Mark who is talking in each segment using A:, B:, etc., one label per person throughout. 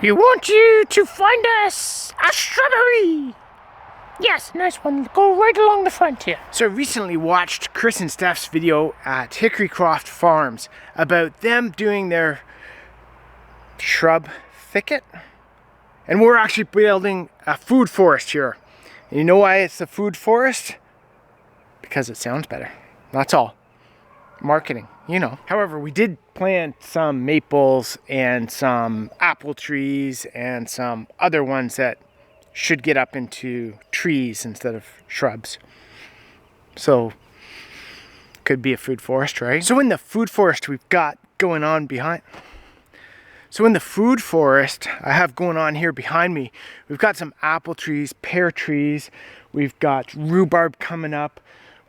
A: We want you to find us a shrubbery. Yes, nice one. Go right along the front here. So I recently watched Chris and Steph's video at Hickorycroft Farms about them doing their shrub thicket. And we're actually building a food forest here. And you know why it's a food forest? Because it sounds better. That's all. Marketing, you know. However, we did plant some maples and some apple trees and some other ones that should get up into trees instead of shrubs. So, could be a food forest, right? So in the food forest we've got going on behind. So in the food forest I have going on here behind me, we've got some apple trees, pear trees, we've got rhubarb coming up,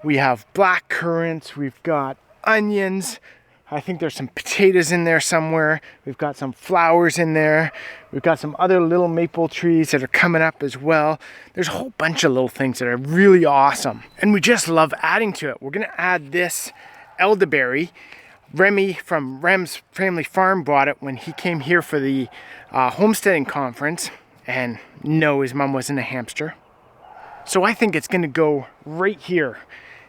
A: we have black currants, we've got onions, I think there's some potatoes in there somewhere, we've got some flowers in there, we've got some other little maple trees that are coming up as well. There's a whole bunch of little things that are really awesome and we just love adding to it. We're gonna add this elderberry. Remy from Rem's Family Farm bought it when he came here for the homesteading conference, and no, his mom wasn't a hamster. So I think it's gonna go right here.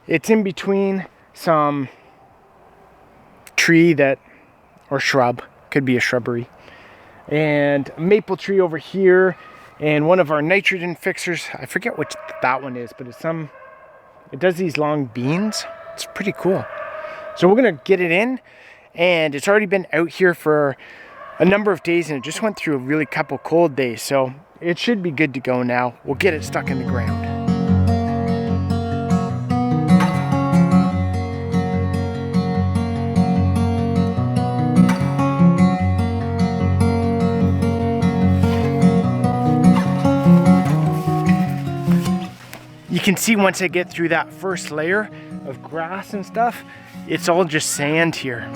A: It's in between some tree or shrub, could be a shrubbery, and a maple tree over here, and one of our nitrogen fixers, I forget which that one is, but it does these long beans. It's pretty cool. So we're gonna get it in, and it's already been out here for a number of days and it just went through a really couple cold days, so it should be good to go now. We'll get it stuck in the ground. You can see once I get through that first layer of grass and stuff, it's all just sand here.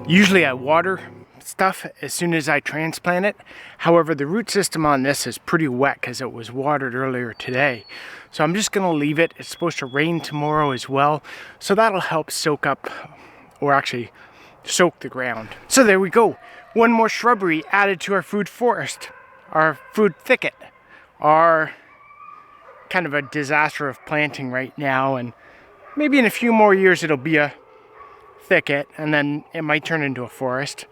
A: Usually I water stuff as soon as I transplant it. However, the root system on this is pretty wet because it was watered earlier today. So I'm just gonna leave it. It's supposed to rain tomorrow as well. So that'll help soak up, or actually soak the ground. So there we go. One more shrubbery added to our food forest, our food thicket, our kind of a disaster of planting right now. And maybe in a few more years it'll be a thicket, and then it might turn into a forest.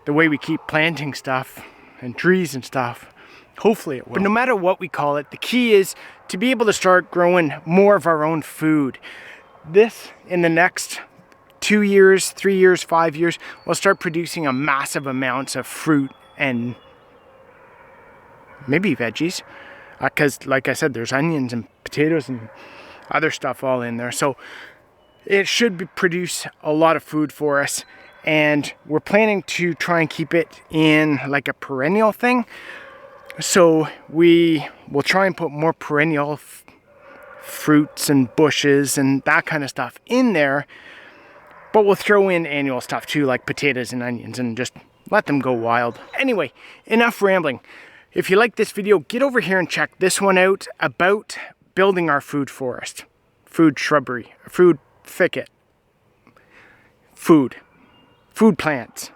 A: The way we keep planting stuff and trees and stuff, hopefully it will. But no matter what we call it, the key is to be able to start growing more of our own food. This, in the next 2 years, 3 years, 5 years, will start producing a massive amounts of fruit and maybe veggies, because like I said, there's onions and potatoes and other stuff all in there. So it should produce a lot of food for us, and we're planning to try and keep it in like a perennial thing. So we will try and put more perennial fruits and bushes and that kind of stuff in there, but we'll throw in annual stuff too, like potatoes and onions, and just let them go wild. Anyway, enough rambling. If you like this video, get over here and check this one out about building our food forest, food shrubbery, food thicket, food plants.